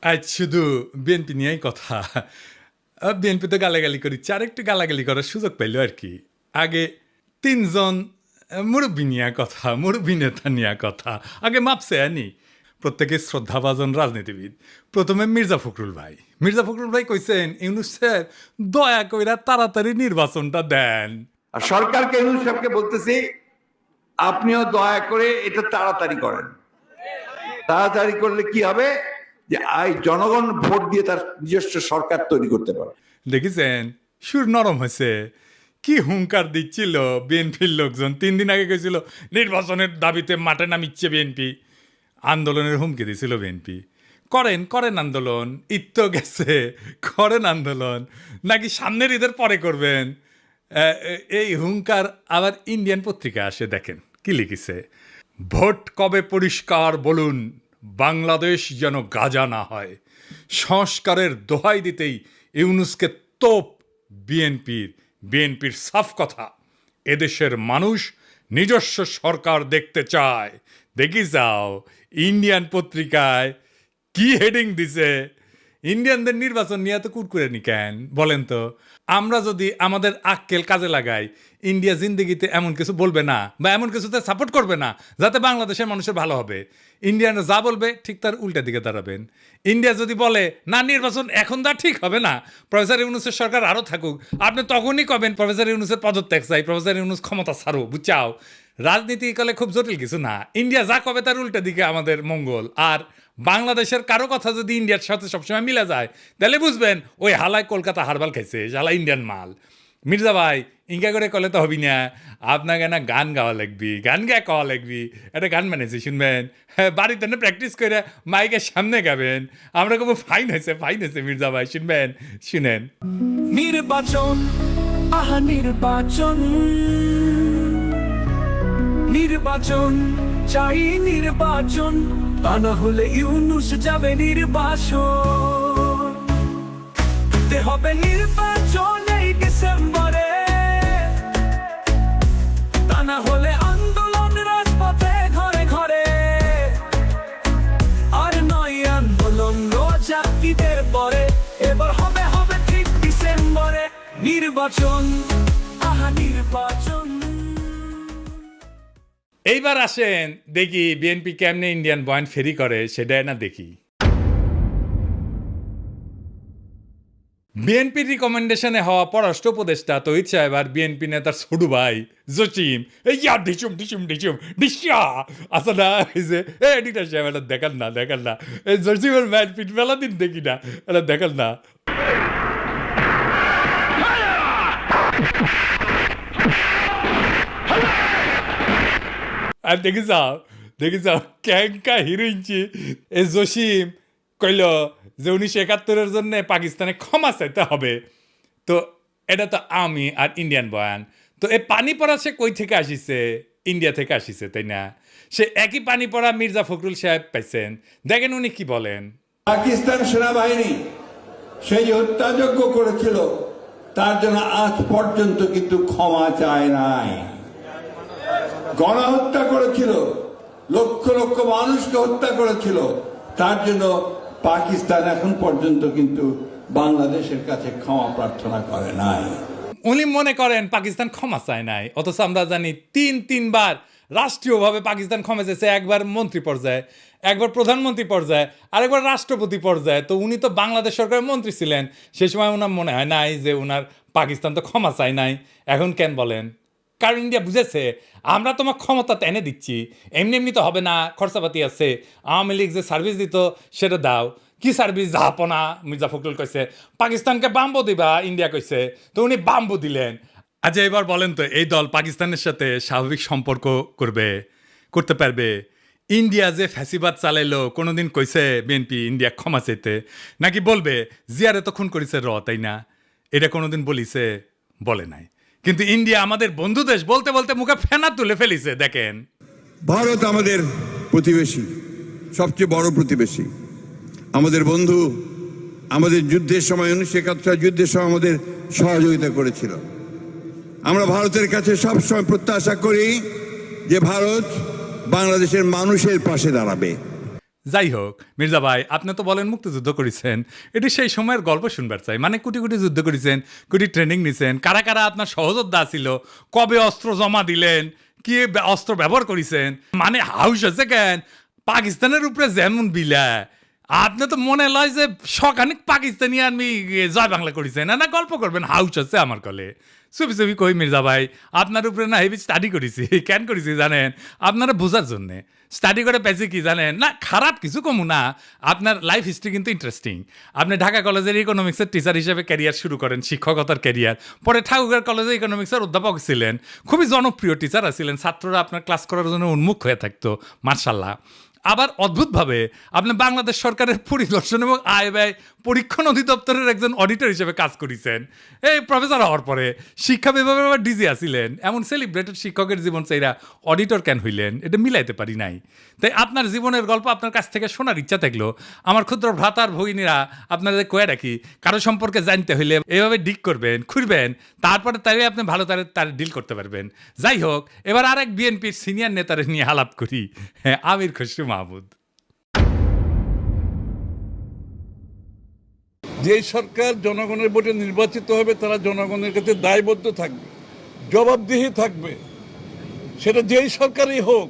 আজ শুধু বিএনপি নিয়েই কথা। বিএনপি তো গালাগালি করিচ্ছে, আর একটু গালাগালি করার সুযোগ পেল আর কি। আগে তিনজন মুরব্বী নিয়ে কথা, মুরব্বী নেতা নিয়ে কথা, আগে মাপছে আনি প্রত্যেকে শ্রদ্ধাভাজন রাজনীতিবিদ। প্রথমে মির্জা ফখরুল ভাই, মির্জা ফখরুল ভাই কইছেন ইউনূস সাহেব দয়া কইরা তাড়াতাড়ি নির্বাচনটা দেন। আর সরকারকে ইউনূস সাহেবকে বলতেছি, আপনিও দয়া করে এটা তাড়াতাড়ি করেন। তাড়াতাড়ি করলে কি হবে, যে জনগণ ভোট দিয়ে তার নিজস্ব সরকার তৈরি করতে পারে। দেখেছেন সুর নরম হয়েছে, কি হুঙ্কার দিচ্ছিল বিএনপির লোকজন। 3 দিন আগে গেছিল নির্বাচনের দাবিতে মাঠে নামিচ্ছে বিএনপি, আন্দোলনের হুমকি দিছিল বিএনপি। করেন করেন আন্দোলন, ঈদ তো গেছে, করেন আন্দোলন, নাকি সামনের ঈদের পরে করবেন। এই হুঙ্কার আবার ইন্ডিয়ান পত্রিকা আসে, দেখেন কি লিখেছে। ভোট কবে পরিষ্কার বলুন, বাংলাদেশ যেন গাজা না হয়। সংস্কারের দোহাই দিতেই ইউনূসকে তোপ বিএনপির সাফ কথা। এদেশের মানুষ নিজস্ব সরকার দেখতে চায়। দেখি যাও ইন্ডিয়ান পত্রিকায় কি হেডিং দিছে। ইন্ডিয়ানদের নির্বাচন নিয়ে এত কুরকুরে নি কেন বলেন তো? আমরা যদি আমাদের আক্কেল কাজে লাগাই, ইন্ডিয়া জিন্দেগিতে এমন কিছু বলবে না বা এমন কিছুতে সাপোর্ট করবে না যাতে বাংলাদেশের মানুষের ভালো হবে। ইন্ডিয়ানরা যা বলবে ঠিক তার উল্টা দিকে দাঁড়াবেন। ইন্ডিয়া যদি বলে না নির্বাচন এখন দা ঠিক হবে না, প্রফেসর ইউনূসের সরকার আরও থাকুক, আপনি তখনই কবেন প্রফেসর ইউনূসের পদত্যাগ চাই, প্রফেসর ইউনূস ক্ষমতা ছাড়ো, বুঝাও। রাজনীতি কালে খুব জটিল কিছু না, ইন্ডিয়া যা কবে তার উল্টা দিকে আমাদের মঙ্গল। আর বাংলাদেশের কারো কথা যদি ইন্ডিয়ার সাথে সবসময় মিলে যায়, তাহলে বুঝবেন ওই হালায় কলকাতা হারবাল খাইছে, হালা ইন্ডিয়ান মাল। মির্জা ভাই ইঙ্কা করে কলে তো হবি না, আপনাকে না গান গাওয়া লাগবি, গান গায়ে কওয়া লাগবি। একটা গান বানিয়েছি শুনবেন, হ্যাঁ বাড়িতে না প্র্যাকটিস করে মাইকের সামনে গাবেন। আমরা খুব ফাইন হয়েছে মির্জা ভাই, শুনবেন, শুনেন। নির্বাচন, আহা নির্বাচন, নির্বাচন চাই নির্বাচন, তা না হলে ইউনূস যাবে নির্বাসন। দিতে হবে নির্বাচন এই ডিসেম্বরে, তা না হলে আন্দোলন রাজপথে ঘরে ঘরে। আর নয় আন্দোলন রোজা ঈদের পরে, এবার হবে হবে ঠিক ডিসেম্বরে নির্বাচন, আহা নির্বাচন। এইবার আসেন দেখি বিএনপি কেমনে ইন্ডিয়ান বয়ান ফেরি করে, সেটাই না দেখি। বিএনপির রিকমেন্ডেশনে হওয়া পররাষ্ট্র উপদেষ্টা তহিদ সাহেব আর বিএনপি নেতার ছোট ভাই জসিম ইয়া ডিচুম ডিচুম ডিচুম ডিসা আসা না হয়েছে। এডিটার সাহেব এটা দেখান না এই জসিমের ম্যাচ পিট মেলা দিন দেখি না, এটা দেখান না। আর দেখি যাও ক্যাঙ্কা হিরোইনছি। এই জসিম কইল যে 1971-এর জন্য পাকিস্তানে ক্ষমা চাইতে হবে। তো এটা তো আমি আর ইন্ডিয়ান বয়ান। তো এই পানি পড়া সে কই থেকে আসিছে? ইন্ডিয়া থেকে আসিছে, তাই না? সে একই পানি পড়া মির্জা ফখরুল সাহেব পাইছেন, দেখেন উনি কি বলেন। পাকিস্তান সেনাবাহিনী সেই হত্যাযজ্ঞ করেছিল, তার জন্য আজ পর্যন্ত কিন্তু ক্ষমা চায় নাই। গণহত্যা করেছিল, লক্ষ লক্ষ মানুষকে হত্যা করেছিল, তার জন্য পাকিস্তান এখন পর্যন্ত কিন্তু বাংলাদেশের কাছে ক্ষমা প্রার্থনা করে নাই। উনি মনে করেন পাকিস্তান ক্ষমা চায় নাই, অথচ আমরা জানি তিনবার রাষ্ট্রীয়ভাবে পাকিস্তান ক্ষমা চেয়েছে। একবার মন্ত্রী পর্যায়ে, একবার প্রধানমন্ত্রী পর্যায়ে, আরেকবার রাষ্ট্রপতি পর্যায়ে। তো উনি তো বাংলাদেশ সরকারের মন্ত্রী ছিলেন, সে সময় ওনার মনে হয় নাই যে ওনার পাকিস্তান তো ক্ষমা চায় নাই। এখন কেন বলেন? কারণ ইন্ডিয়া বুঝেছে আমরা তোমার ক্ষমতা টেনে দিচ্ছি, এমনি তো হবে না, খরচাপাতি আছে। আওয়ামী লীগ যে সার্ভিস দিত সেটা দাও। কি সার্ভিস? জাহাপনা। মির্জা ফখরুল কইছে পাকিস্তানকে বাম্বু দিবা, ইন্ডিয়া কইছে, তো উনি বাম্বু দিলেন। আচ্ছা এবার বলেন তো, এই দল পাকিস্তানের সাথে স্বাভাবিক সম্পর্ক করতে পারবে? ইন্ডিয়া যে ফ্যাসিবাদ চালাইলো, কোনোদিন কইছে বিএনপি ইন্ডিয়া ক্ষমা চাইতে? নাকি বলবে জিয়ারে তো খুন করেছে তাই না? এটা কোনোদিন বলিছে? বলে নাই। কিন্তু ইন্ডিয়া আমাদের বন্ধু দেশ বলতে বলতে মুখে ফেনা তুলে ফেলিছে। দেখেন, ভারত আমাদের প্রতিবেশী, সবচেয়ে বড় প্রতিবেশী, আমাদের বন্ধু। আমাদের যুদ্ধের সময় 1971 যুদ্ধের সময় আমাদের সহযোগিতা করেছিল। আমরা ভারতের কাছে সবসময় প্রত্যাশা করি যে ভারত বাংলাদেশের মানুষের পাশে দাঁড়াবে। যাই হোক মির্জা ভাই, আপনি তো বলেন মুক্তিযুদ্ধ করেছেন, এটি সেই সময়ের গল্প শুনবার চাই। মানে কোটি কোটি যুদ্ধ করেছেন, কোটি ট্রেনিং নিছেন, কারা কারা আপনার সহযোদ্ধা ছিল, কবে অস্ত্র জমা দিলেন, কি অস্ত্র ব্যবহার করেছেন, মানে হাউস আছে কেন পাকিস্তানের উপরে যেমন বিলা, আপনি তো মনে লয় যে সখানিক পাকিস্তানি আমি জয় বাংলা করেছেন, না গল্প করবেন, হাউস আছে আমার কলে। চুপি চুপি কই মির্জা ভাই, আপনার উপরে না হেভি স্টাডি করেছি। কেন করেছি জানেন? আপনারা বোঝার জন্যে স্টাডি করে পেয়েছি কি জানেন? না খারাপ কিছু কমু না, আপনার লাইফ হিস্ট্রি কিন্তু ইন্টারেস্টিং। আপনি ঢাকা কলেজের ইকোনমিক্সের টিচার হিসেবে ক্যারিয়ার শুরু করেন, শিক্ষকতার ক্যারিয়ার। পরে ঠাকুরগাঁও কলেজে ইকোনমিক্সের অধ্যাপক ছিলেন, খুবই জনপ্রিয় টিচার ছিলেন, ছাত্ররা আপনার ক্লাস করার জন্য উন্মুখ হয়ে থাকতো, মার্শাল্লাহ। আবার অদ্ভুতভাবে আপনি বাংলাদেশ সরকারের পরিদর্শন এবং আয় ব্যয় পরীক্ষণ অধিদপ্তরের একজন অডিটর হিসেবে কাজ করেছেন। এই প্রফেসর হওয়ার পরে শিক্ষা বিভাগের আবার ডিজি আসিলেন। এমন সেলিব্রেটেড শিক্ষকের জীবন চাইরা অডিটর কেন হইলেন, এটা মিলাইতে পারি নাই। তাই আপনার জীবনের গল্প আপনার কাছ থেকে শোনার ইচ্ছা থাকলো। আমার ক্ষুদ্র ভ্রাতার ভগিনীরা আপনাদের কয়ে রাখি, কারো সম্পর্কে জানতে হইলে এভাবে ডিক করবেন, খুঁড়বেন, তারপরে তাই আপনি ভালো তার ডিল করতে পারবেন। যাই হোক, এবার আরেক বিএনপির সিনিয়র নেতারে নিয়ে আলাপ করি। হ্যাঁ, আমির খসরু মাহমুদ। যে সরকার জনগণের ভোটে নির্বাচিত হবে তারা জনগণের কাছে দায়বদ্ধ থাকবে, জবাবদিহি থাকবে। সেটা যেই সরকারই হোক,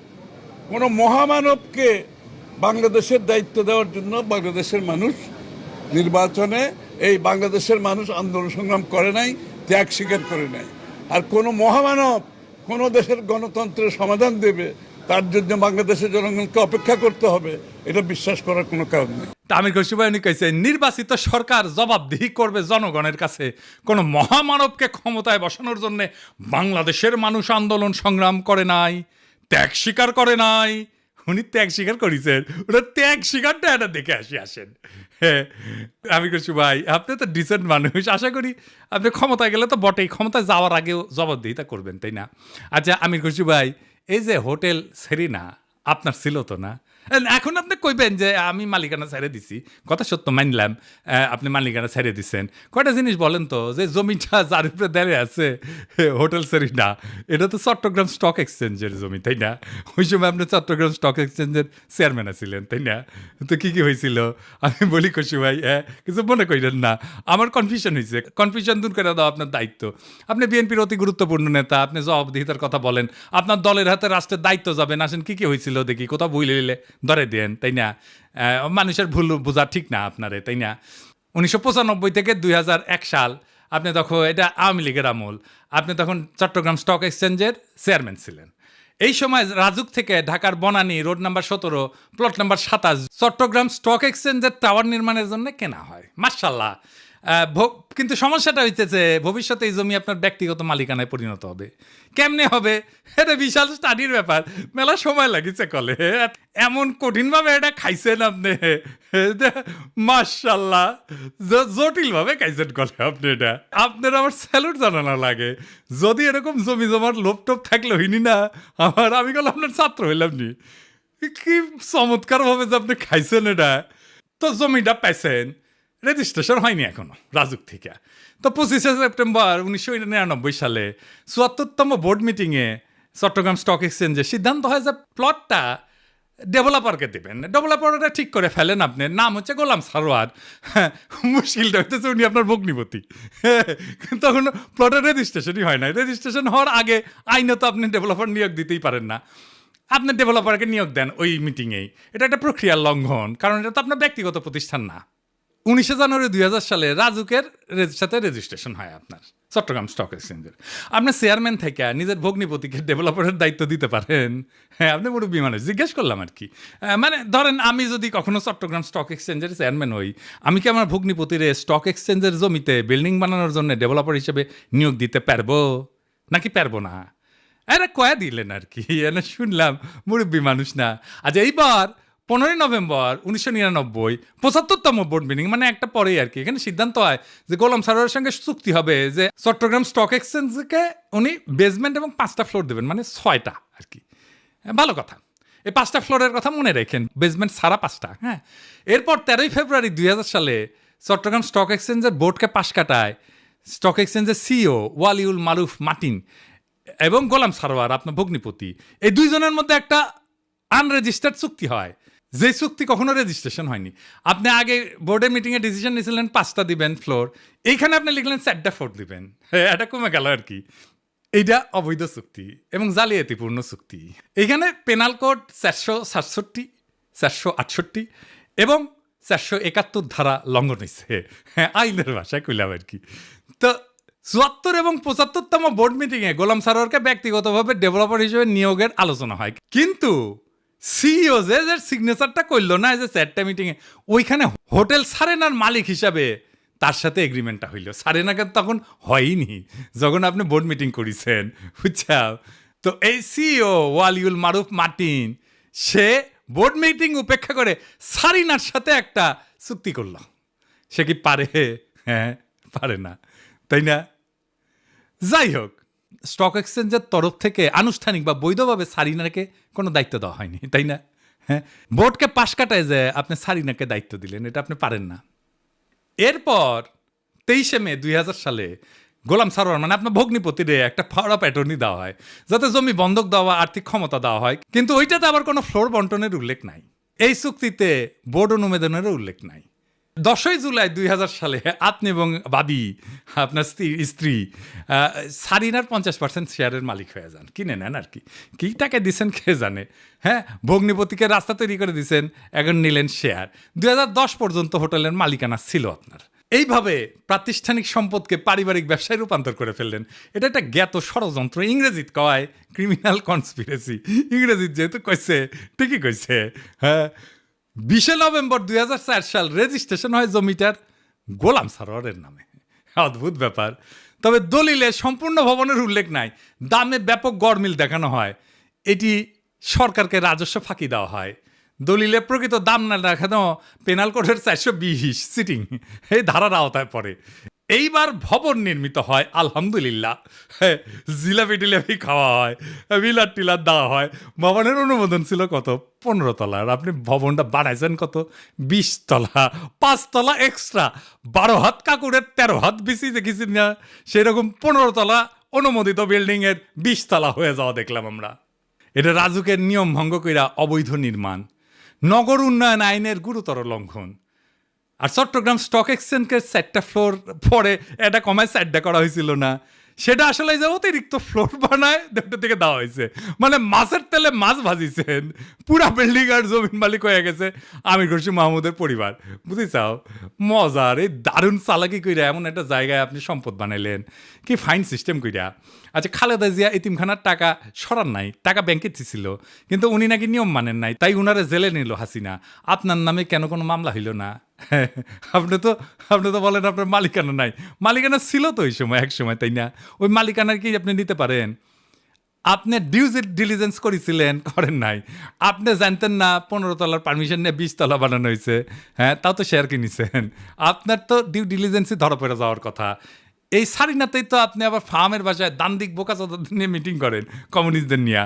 কোনো মহামানবকে বাংলাদেশের দায়িত্ব দেওয়ার জন্য বাংলাদেশের মানুষ নির্বাচনে, এই বাংলাদেশের মানুষ আন্দোলন সংগ্রাম করে নাই, ত্যাগ স্বীকার করে নাই। আর কোনো মহামানব কোনো দেশের গণতন্ত্রের সমাধান দেবে, তার জন্য বাংলাদেশের জনগণকে অপেক্ষা করতে হবে, এটা বিশ্বাস করার কোনো কারণ নেই। আমির খসরু ভাই উনি কইছে, নির্বাচিত সরকার জবাবদিহি করবে জনগণের কাছে, কোনো মহামানবকে ক্ষমতায় বসানোর জন্য বাংলাদেশের মানুষ আন্দোলন সংগ্রাম করে নাই, ত্যাগ স্বীকার করে নাই। উনি ত্যাগ স্বীকার করেছেন, ওরা ত্যাগ স্বীকারটা এটা দেখে আসেন। হ্যাঁ, আমির খসরু ভাই, আপনি তো ডিসেন্ট মানুষ, আশা করি আপনি ক্ষমতায় গেলে তো বটেই, ক্ষমতায় যাওয়ার আগেও জবাবদিহিতা করবেন, তাই না? আচ্ছা আমির খসরু ভাই, এই যে হোটেল সেরিনা আপনার ছিল তো না? এখন আপনি কইবেন যে আমি মালিকানা ছেড়ে দিছি, কথা সত্য মানলাম, আপনি মালিকানা ছেড়ে দিচ্ছেন। কয়টা জিনিস বলেন তো, যে জমিটা যার উপরে দাঁড়িয়ে আছে হোটেল সেরিনা, এটা তো চট্টগ্রাম স্টক এক্সচেঞ্জের জমি, তাই না? ওই সময় আপনি চট্টগ্রাম স্টক এক্সচেঞ্জের চেয়ারম্যান ছিলেন, তাই না? তো কি কি হয়েছিল আমি বলি খসরু ভাই, কিছু মনে করেন না, আমার কনফিউশন হয়েছে, কনফিউশন দূর করে দাও আপনার দায়িত্ব। আপনি বিএনপির অতি গুরুত্বপূর্ণ নেতা, আপনি জবাবদিহিতার কথা বলেন, আপনার দলের হাতে রাষ্ট্রের দায়িত্ব যাবেন, আসেন কি কি হয়েছিল দেখি, কোথাও বই লিলে ধরে দেন, তাই না? মানুষের ভুল বোঝা ঠিক না আপনারে, তাই না? 1995 থেকে 2001 সাল আপনি তখন, এটা আওয়ামী লীগের আমল, আপনি তখন চট্টগ্রাম স্টক এক্সচেঞ্জের চেয়ারম্যান ছিলেন। এই সময় রাজুক থেকে ঢাকার Banani road number 17 plot number 27 Chittagong stock এক্সচেঞ্জের টাওয়ার নির্মাণের জন্য কেনা হয়, মাশাআল্লাহ। কিন্তু সমস্যাটা হইতেছে, ভবিষ্যতে এই জমি আপনার ব্যক্তিগত মালিকানায় পরিণত হবে। কেমনে হবে? এটা বিশাল স্টাডির ব্যাপার, মেলা সময় লাগিছে কলে, এমন কঠিনভাবে এটা খাইছেন আপনি, মাশাআল্লাহ, জটিলভাবে খাইছেন কলে আপনি। এটা আপনার আমার স্যালুট জানানো লাগে। যদি এরকম জমি জমার লোভ টোপ থাকলে হইনি না আমি গেল আপনার ছাত্র হইলাম নি। কি চমৎকার ভাবে যে আপনি খাইছেন এটা। তো জমিটা পাইছেন, রেজিস্ট্রেশন হয়নি এখনো রাজুক থেকে। তো 25শে সেপ্টেম্বর 1999 সালে 74তম বোর্ড মিটিংয়ে চট্টগ্রাম স্টক এক্সচেঞ্জে সিদ্ধান্ত হয় যে প্লটটা ডেভেলপারকে দেবেন। ডেভেলপারটা ঠিক করে ফেলেন, আপনার নাম হচ্ছে গোলাম সারোয়ার। মুশকিলটা হইতেছে উনি আপনার ভগ্নিপতি। তখন প্লটের রেজিস্ট্রেশনই হয় না। রেজিস্ট্রেশন হওয়ার আগে আইনত আপনি ডেভেলপার নিয়োগ দিতেই পারেন না। আপনি ডেভেলপারকে নিয়োগ দেন ওই মিটিংয়েই, এটা একটা প্রক্রিয়ার লঙ্ঘন, কারণ এটা তো আপনার ব্যক্তিগত প্রতিষ্ঠান না। 19শে জানুয়ারি 2000 সালে রাজুকের সাথে রেজিস্ট্রেশন হয় আপনার চট্টগ্রাম স্টক এক্সচেঞ্জের। আপনি চেয়ারম্যান থেকে নিজের ভগ্নিপতিকে ডেভেলপারের দায়িত্ব দিতে পারেন? হ্যাঁ, আপনি মুরব্বী মানুষ, জিজ্ঞেস করলাম আর কি। মানে ধরেন আমি যদি কখনো চট্টগ্রাম স্টক এক্সচেঞ্জের চেয়ারম্যান হই, আমি কি আমার ভগ্নিপতির স্টক এক্সচেঞ্জের জমিতে বিল্ডিং বানানোর জন্য ডেভেলপার হিসেবে নিয়োগ দিতে পারবো নাকি পারবো না? এরা কয়া দিলেন আর কি, এনে শুনলাম মুরব্বী মানুষ না। আচ্ছা, এইবার 15 নভেম্বর 1999 75তম বোর্ড মিটিং, মানে একটা পরেই আর কি, এখানে সিদ্ধান্ত হয় যে গোলাম সারোয়ারের সঙ্গে চুক্তি হবে যে চট্টগ্রাম স্টক এক্সচেঞ্জকে উনি বেসমেন্ট এবং 5টা ফ্লোর দেবেন, মানে 6টা আর কি। ভালো কথা, এই 5টা ফ্লোরের কথা মনে রাখেন, বেসমেন্ট ছাড়া 5টা। হ্যাঁ, এরপর 13 ফেব্রুয়ারি 2000 সালে চট্টগ্রাম স্টক এক্সচেঞ্জের বোর্ডকে পাশ কাটায় স্টক এক্সচেঞ্জের সিইও ওয়ালিউল মারুফ মার্টিন এবং গোলাম সারোয়ার আপনার ভগ্নিপতি, এই দুইজনের মধ্যে একটা আনরেজিস্টার্ড চুক্তি হয় যে চুক্তি কখনো রেজিস্ট্রেশন হয়নি। আপনি আগে বোর্ডের মিটিংয়ে ডিসিশন নিয়েছিলেন 5টা দিবেন ফ্লোর, এইখানে আপনি লিখলেন 4টা ফ্লোর দিবেন। হ্যাঁ, এটা কমে গেল আর কি। এইটা অবৈধ চুক্তি এবং জালিয়াতিপূর্ণ চুক্তি। এইখানে পেনাল কোড 467, 468 এবং 471 ধারা লঙ্ঘন হয়েছে। হ্যাঁ, আইনের ভাষায় কইলাম আর কি। তো 74 এবং 75তম বোর্ড মিটিংয়ে গোলাম সারোয়ারকে ব্যক্তিগতভাবে ডেভেলপার হিসেবে নিয়োগের আলোচনা হয়, কিন্তু সিইও যে সিগনেচারটা করলো না যে 4টা মিটিংয়ে, ওইখানে হোটেল সারেনার মালিক হিসাবে তার সাথে এগ্রিমেন্টটা হইল। সারেনাকে তখন হয়নি যখন আপনি বোর্ড মিটিং করেছেন, বুঝছাও। তো এই সিইও ওয়ালিউল মারুফ মার্টিন সে বোর্ড মিটিং উপেক্ষা করে সারিনার সাথে একটা চুক্তি করলো। সে কি পারে? হ্যাঁ, পারে না, তাই না? যাই হোক, স্টক এক্সচেঞ্জের তরফ থেকে আনুষ্ঠানিক বা বৈধভাবে সারিনাকে কোনো দায়িত্ব দেওয়া হয়নি, তাই না? হ্যাঁ, বোর্ডকে পাশ কাটায় যে আপনি সারিনাকে দায়িত্ব দিলেন, এটা আপনি পারেন না। এরপর 23শে মে 2000 সালে গোলাম সারোয়ার মানে আপনার ভগ্নিপতিরে একটা পাওয়ার অফ অ্যাটর্নি দেওয়া হয় যাতে জমি বন্ধক দেওয়া, আর্থিক ক্ষমতা দেওয়া হয়, কিন্তু ওইটাতে আবার কোনো ফ্লোর বন্টনের উল্লেখ নাই। এই চুক্তিতে বোর্ড অনুমোদনেরও উল্লেখ নাই। 10ই জুলাই 2000 সালে আপনি এবং বাদী আপনার স্ত্রী সারিনার 50% শেয়ারের মালিক হয়ে যান, কিনে নেন আর কি। কী টাকা দিচ্ছেন কে জানে। হ্যাঁ, ভগ্নিপতিকে রাস্তা তৈরি করে দিচ্ছেন, এখন নিলেন শেয়ার। 2010 পর্যন্ত হোটেলের মালিকানা ছিল আপনার। এইভাবে প্রাতিষ্ঠানিক সম্পদকে পারিবারিক ব্যবসায় রূপান্তর করে ফেললেন। এটা একটা জ্ঞাত ষড়যন্ত্র, ইংরেজিত কয় ক্রিমিনাল কনস্পিরেসি। ইংরেজিত যেহেতু কইছে ঠিকই কইছে। হ্যাঁ, 20শে নভেম্বর 2004 সাল রেজিস্ট্রেশন হয় জমিটার গোলাম সারোয়ারের নামে। অদ্ভুত ব্যাপার। তবে দলিলে সম্পূর্ণ ভবনের উল্লেখ নাই, দামে ব্যাপক গড়মিল দেখানো হয়, এটি সরকারকে রাজস্ব ফাঁকি দেওয়া হয়। দলিলে প্রকৃত দাম না দেখানো পেনাল কোডের 420 সিটিং এই ধারার আওতায় পড়ে। এইবার ভবন নির্মিত হয় আলহামদুলিল্লাহ। হ্যাঁ, জিলাপি টিলাপি খাওয়া হয়, বিলার টিলার দেওয়া হয়। ভবনের অনুমোদন ছিল কত? 15 তলার। আপনি ভবনটা বাড়াইছেন কত? 20 তলা, 5 তলা এক্সট্রা। 12 হাত কাকুরের 13 হাত বেশি দেখেছি না, সেরকম 15 তলা অনুমোদিত বিল্ডিংয়ের 20 তলা হয়ে যাওয়া দেখলাম আমরা। এটা রাজুকের নিয়ম ভঙ্গ কইরা অবৈধ নির্মাণ, নগর উন্নয়ন আইনের গুরুতর লঙ্ঘন। আর চট্টগ্রাম স্টক এক্সচেঞ্জের 4টা ফ্লোর পরে এটা কমায় 4টা করা হয়েছিল না, সেটা আসলে যে অতিরিক্ত ফ্লোর বানায় দুটো থেকে দেওয়া হয়েছে। মানে মাছের তেলে মাছ ভাজিছেন, পুরা বিল্ডিং আর জমিন মালিক হয়ে গেছে আমির খুরশিদ মাহমুদের পরিবার। বুঝেছাও? মজার এই দারুণ চালাকি কইরা এমন একটা জায়গায় আপনি সম্পদ বানাইলেন, কি ফাইন সিস্টেম কইরা। আচ্ছা, খালেদা জিয়া এতিমখানার টাকা সরান নাই, টাকা ব্যাংকে ছিল, কিন্তু উনি নাকি নিয়ম মানেন নাই, তাই উনারে জেলে নিল হাসিনা। আপনার নামে কেন কোনো মামলা হইল না? আপনি তো বলেন আপনার মালিকানা নাই। মালিকানা ছিল তো ওই সময়, এক সময়, তাই না? ওই মালিকানার কি আপনি নিতে পারেন? আপনি ডিউ ডিলিজেন্স করেছিলেন? করেন নাই। আপনি জানতেন না 15 তলার পারমিশন নিয়ে 20 তলা বানানো হয়েছে? হ্যাঁ, তাও তো শেয়ার কিনেছেন। আপনার তো ডিউ ডিলিজেন্সই ধরা পড়ে যাওয়ার কথা। এই সারিনাতেই তো আপনি আবার ফার্মের বাসায় দান্দিক বোকাচোদাদের নিয়ে মিটিং করেন, কমিউনিস্টদের নিয়ে।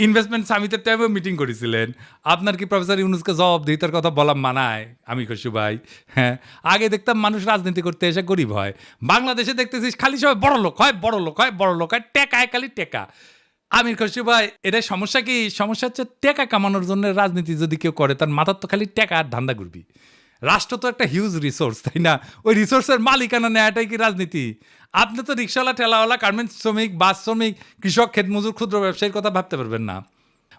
ইনভেস্টমেন্ট সামিটের টাইমেও মিটিং করেছিলেন। আপনার কি প্রফেসর ইউনুসকে জবাবদিহিতার কথা বলা মানায়? আমি খুশি ভাই। হ্যাঁ, আগে দেখতাম মানুষ রাজনীতি করতে এসে গরিব হয়। বাংলাদেশে দেখতেছিস খালি সবাই বড় লোক হয়, বড় লোক হয়, বড় লোক হয়, টেকায় খালি টেকা। আমির খুশি ভাই, এটাই সমস্যা কি? সমস্যা হচ্ছে টেকা কামানোর জন্য রাজনীতি যদি কেউ করে, তার মাথার তো খালি টেকা আর ধান্দা ঘুরবি। রাষ্ট্র তো একটা হিউজ রিসোর্স, তাই না? ওই রিসোর্সের মালিকানা নেওয়াটাই কি রাজনীতি? আপনি তো রিক্সাওয়ালা, ঠেলাওয়ালা, গার্মেন্টস শ্রমিক, বাস শ্রমিক, কৃষক, ক্ষেতমজুর, ক্ষুদ্র ব্যবসায়ীর কথা ভাবতে পারবেন না।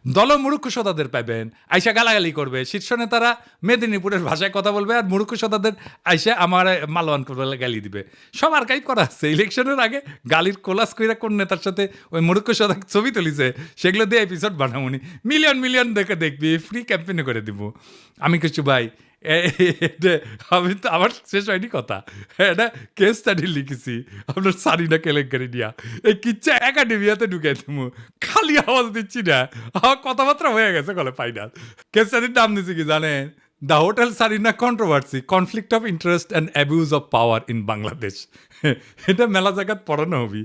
দলমূর্খ সদাদের পাইবেন, আইসা গালাগালি করবে। শীর্ষ নেতারা মেদিনীপুরের ভাষায় কথা বলবে, আর মূর্খ সদাদের আইসা আমার মালওয়ান করবে, গালি দিবে। সব আর্কাইভ করা আছে। ইলেকশনের আগে গালির কোলাস কইরা কোন নেতার সাথে ওই মূর্খ সদা ছবি তুলিছে, সেগুলো দিয়ে এপিসোড বানাবনি। মিলিয়ন মিলিয়ন দেখে দেখবি, ফ্রি ক্যাম্পেইনে করে দিব। আমি কিছু ভাই, আমি তো আমার শেষ হয়নি কথা। এটা কেস স্টাডি লিখেছি আপনার সারিনা কেলেঙ্কারি নিয়া। এই কিচ্ছা একাডেমিয়াতে ঢুকে দেবো, খালি আওয়াজ দিচ্ছি না, আমার কথাবার্তা হয়ে গেছে কলে ফাইনাল। কেস স্টাডির নাম দিচ্ছি কি জানেন? The hotel Sarina controversy, conflict of interest and abuse of power in Bangladesh. এটা মেলা জায়গাত পড়ানো হবি,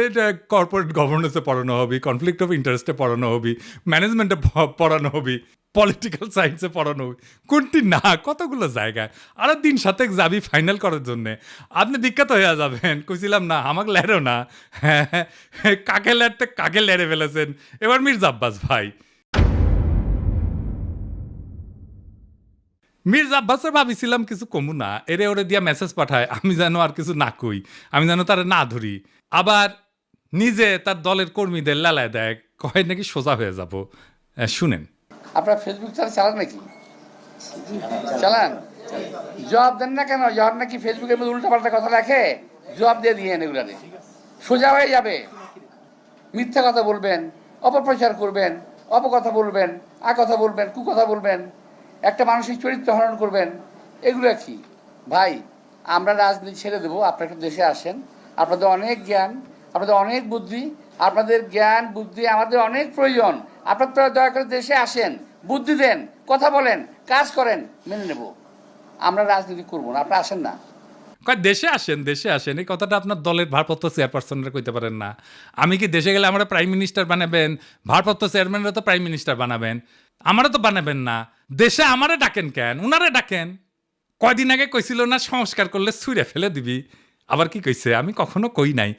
এটা কর্পোরেট গভর্নেন্সে পড়ানো হবি, কনফ্লিক্ট অফ ইন্টারেস্টে পড়ানো হবি, ম্যানেজমেন্টে পড়ানো হবি, পলিটিক্যাল সায়েন্সে পড়ানো হবি। কোনটি না, কতগুলো জায়গায়। আরো দিন সাথে যাবি ফাইনাল করার জন্যে, আপনি বিখ্যাত হয়ে যাবেন। কইছিলাম না আমাকে লেড়ো না। হ্যাঁ, কাকে লেড়তে কাকে লেড়ে ফেলেছেন। এবার মির্জা আব্বাস ভাই, মির্জা আব্বাসের ভাবিছিলাম কিছু কমু না, এরে ওরে দিয়া মেসেজ পাঠায় আমি যেন আর কিছু না কই, আমি যেন তারা না ধরি। আবার নিজে তার দলের কর্মীদের লালায় দেয়, কয় নাকি সোজা হয়ে যাব। শুনেন। আপনার ফেসবুক চালান নাকি? চালান, জবাব দেন না কেন? যখন নাকি ফেসবুকের মধ্যে উল্টাপাল্টা কথা লেখে জবাব দিয়ে দিয়ে এগুলারে সোজা হয়ে যাবে। মিথ্যা কথা বলবেন, অপপ্রচার করবেন, অপকথা বলবেন, কথা বলবেন, কুকথা বলবেন, একটা মানসিক চরিত্র হরণ করবেন, এগুলো কি ভাই? আমরা রাজনীতি ছেড়ে দেবো, আপনারা দেশে আসেন, আপনাদের অনেক জ্ঞান, আপনাদের অনেক বুদ্ধি, আপনাদের জ্ঞান বুদ্ধি আমাদের অনেক প্রয়োজন। আপনারা দয়া করে দেশে আসেন, বুদ্ধি দেন, কথা বলেন, কাজ করেন, মেনে নেব। আমরা রাজনীতি করবো না, আপনারা আসেন না। কয় দেশে আসেন, দেশে আসেন, এই কথাটা আপনার দলের ভারপ্রাপ্ত চেয়ারপারসনরা কইতে পারেন না? আমি কি দেশে গেলে আমরা প্রাইম মিনিস্টার বানাবেন? ভারপ্রাপ্ত চেয়ারম্যানরা তো প্রাইম মিনিস্টার বানাবেন, আমারা তো বানাবেন না। দেশে আমারে ডাকেন কেন? উনারে ডাকেন। কয়দিন আগে কইছিল না সংস্কার করলে ছুঁড়ে ফেলে দিবি, আবার কি কইছে? আমি কখনো কই নাই।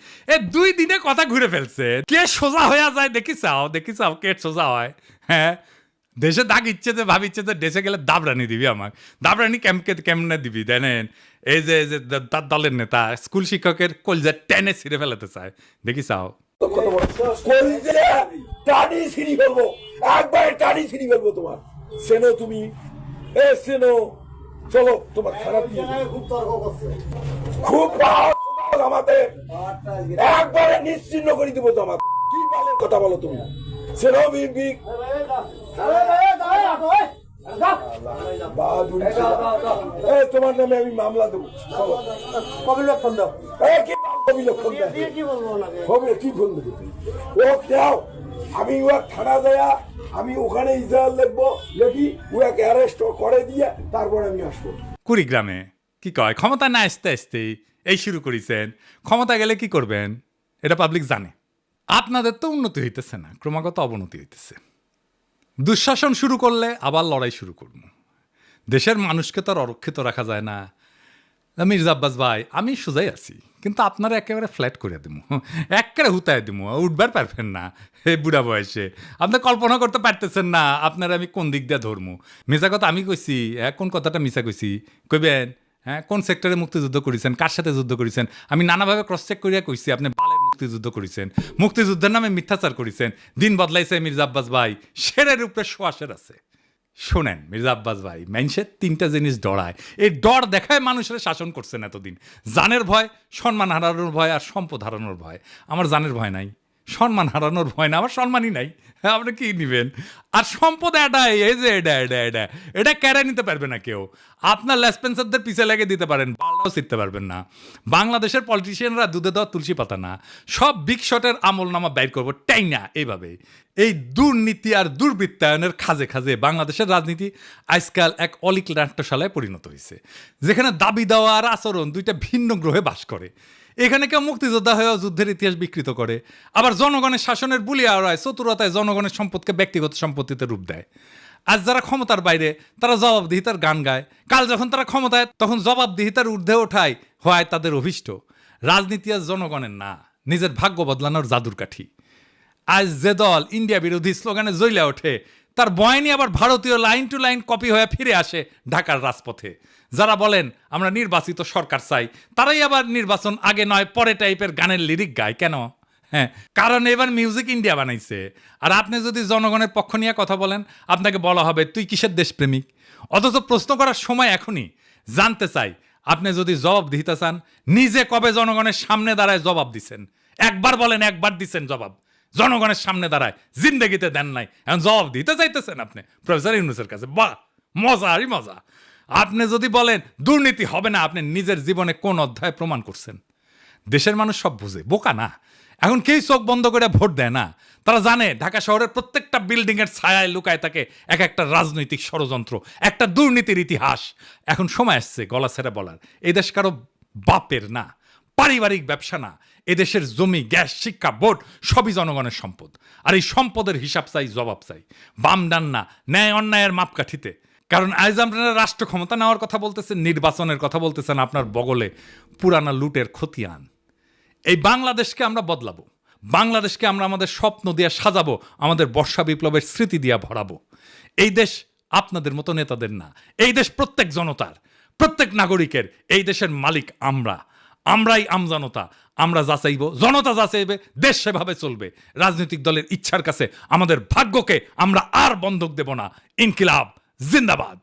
2 দিনে কথা ঘুরে ফেলছে। কে সোজা হয়ে যায় দেখি চাও কে সোজা হয়। হ্যাঁ, দেশে দাগ ইচ্ছে যে ভাবিচ্ছে যে দেশে গেলে দাবরানি দিবি, আমার দাবরানি কেমনে দিবি জানেন? এই যে তার দলের নেতা স্কুল শিক্ষকের কলজা টেনে ছিঁড়ে ফেলাতে চায়, দেখি চাও। টানি ছিঁড়ি ফেলবো, একবারে টানি ছিঁড়ি ফেলবো তোমার। সেনো তুমি সেনো, চলো তোমার খারাপ খুব আমাদের একবারে নিশ্চিন্ন করে দিব তোমার। কি বলে কথা বলো তুমি? সেনো বিগ তোমার নামে আমি মামলা দেবো। কবিলক্ষণ দাও। কবিলক্ষণ কি বলবো? ও দাও, আমি ও থানা দেয়া, আমি ওখানে ইসরায়েল লিখবো, লিখি ওকে অ্যারেস্ট করে দিয়ে তারপরে আমি আসবো। কুড়িগ্রামে কি কয়, ক্ষমতা না আসতে আসতেই এই শুরু করেছেন। ক্ষমতা গেলে কি করবেন এটা পাবলিক জানে। আপনাদের তো উন্নতি হইতেছে না, ক্রমাগত অবনতি হইতেছে। দুঃশাসন শুরু করলে আবার লড়াই শুরু করবো। দেশের মানুষকে তো আর অরক্ষিত রাখা যায় না। মির্জা আব্বাস ভাই, আমি সোজাই আছি, কিন্তু আপনারা একেবারে ফ্ল্যাট করে দেবো, একেবারে হুতায় দেবো, উঠবার পারবেন না। এই বুড়া বয়সে আপনি কল্পনা করতে পারতেছেন না আপনারা আমি কোন দিক দিয়ে ধরবো। মিশা কথা আমি কইছি, কোন কথাটা মিশা কইছি কইবেন? হ্যাঁ, কোন সেক্টরে মুক্তিযুদ্ধ করেছেন, কার সাথে যুদ্ধ করেছেন? আমি নানাভাবে ক্রস চেক করিয়া কইছি আপনি বালের মুক্তিযুদ্ধ করেছেন, মুক্তিযুদ্ধের নামে মিথ্যাচার করেছেন। দিন বদলাইছে মির্জা আব্বাস ভাই, শেরের উপরে শোয়াশের আছে। শোনেন মির্জা আব্বাস ভাই, মানুষের 3টা জিনিস ডরায়, এই ডর দেখায় মানুষের শাসন করছেন এতদিন। জানের ভয়, সম্মান হারানোর ভয়, আর সম্পদ হারানোর ভয়। আমার জানের ভয় নাই, সম্মান হারানোর ভয় না, আমার সম্মানই নাই। হ্যাঁ, আপনি কি নিবেন? আর সম্পদ এটাই, এই যে এটা কেড়ে নিতে পারবে না কেউ। আপনার লেসপেন্সারদের পিছে লেগে দিতে পারেন, বালটাও শিখতে পারবেন না। বাংলাদেশের পলিটিশিয়ানরা দুধে দেওয়া তুলসী পাতা না, সব বিগ শটের আমল নামা বাইর করবো টাই না। এইভাবে এই দুর্নীতি আর দুর্বৃত্তায়নের খাজে খাজে বাংলাদেশের রাজনীতি আজকাল এক অলিক নাট্যশালায় পরিণত হয়েছে, যেখানে দাবি দেওয়া আর আচরণ দুইটা ভিন্ন গ্রহে বাস করে। এখানে কেউ মুক্তিযোদ্ধা হয়েও যুদ্ধের ইতিহাস বিকৃত করে, আবার জনগণের শাসনের বুলিয়া ওড়ায়, চতুরতায় জনগণের সম্পদকে ব্যক্তিগত সম্পত্তিতে রূপ দেয়। আজ যারা ক্ষমতার বাইরে তারা জবাবদিহিতার গান গায়, কাল যখন তারা ক্ষমতায় তখন জবাবদিহিতার ঊর্ধ্বে ওঠায় হয় তাদের অভিষ্ট। রাজনীতি আজ জনগণের না, নিজের ভাগ্য বদলানোর জাদুর কাঠি। আজ যে দল ইন্ডিয়া বিরোধী স্লোগানে জ্বলে ওঠে, তার বয়ানি আবার ভারতীয় লাইন টু লাইন কপি হয়ে ফিরে আসে ঢাকার রাজপথে। যারা বলেন আমরা নির্বাচিত সরকার চাই, তারাই আবার নির্বাচন আগে নয় পরে টাইপের গানের লিরিক গায়। কেন? হ্যাঁ, কারণ এবার মিউজিক ইন্ডিয়া বানাইছে। আর আপনি যদি জনগণের পক্ষ নিয়ে কথা বলেন, আপনাকে বলা হবে তুই কিসের দেশপ্রেমিক। অথচ প্রশ্ন করার সময় এখনই। জানতে চাই, আপনি যদি জবাব দিতে চান, নিজে কবে জনগণের সামনে দাঁড়ায় জবাব দিছেন? একবার বলেন, একবার দিচ্ছেন জবাব জনগণের সামনে দাঁড়ায়? জিন্দেগিতে দেন নাই, এখন জবাব দিতে চাইতেছেন আপনি প্রফেসর ইউনূসের কাছে। বাহ, মজা আরই মজা। আপনি যদি বলেন দুর্নীতি হবে না, আপনি নিজের জীবনে কোন অধ্যায় প্রমাণ করছেন? দেশের মানুষ সব বুঝে, বোকা না। এখন কেউ চোখ বন্ধ করে ভোট দেয় না। তারা জানে ঢাকা শহরের প্রত্যেকটা বিল্ডিং এর ছায়ায় লুকায় থাকে এক একটা রাজনৈতিক ষড়যন্ত্র, একটা দুর্নীতির ইতিহাস। এখন সময় আসছে গলা ছেড়ে বলার, এই দেশ কারো বাপের না, পারিবারিক ব্যবসা না। এদেশের জমি, গ্যাস, শিক্ষা, ভোট সবই জনগণের সম্পদ। আর এই সম্পদের হিসাব চাই, জবাব চাই, বাম ডান না, ন্যায় অন্যায়ের মাপকাঠিতে। কারণ আজ আপনারা রাষ্ট্র ক্ষমতা নেওয়ার কথা বলতেছেন, নির্বাচনের কথা বলতেছেন, আপনার বগলে পুরানা লুটের খতিয়ান। এই বাংলাদেশকে আমরা বদলাবো, বাংলাদেশকে আমরা আমাদের স্বপ্ন দিয়ে সাজাবো, আমাদের বর্ষা বিপ্লবের স্মৃতি দিয়ে ভরাবো। এই দেশ আপনাদের মতো নেতাদের না। এই দেশ প্রত্যেক জনতার, প্রত্যেক নাগরিকের। এই দেশের মালিক আমরাই আমজনতা। আমরা যাচাইব, জনতা যাচাইবে, দেশ সেভাবে চলবে। রাজনৈতিক দলের ইচ্ছার কাছে আমাদের ভাগ্যকে আমরা আর বন্ধক দেব না। ইনকিলাব জিন্দাবাদ।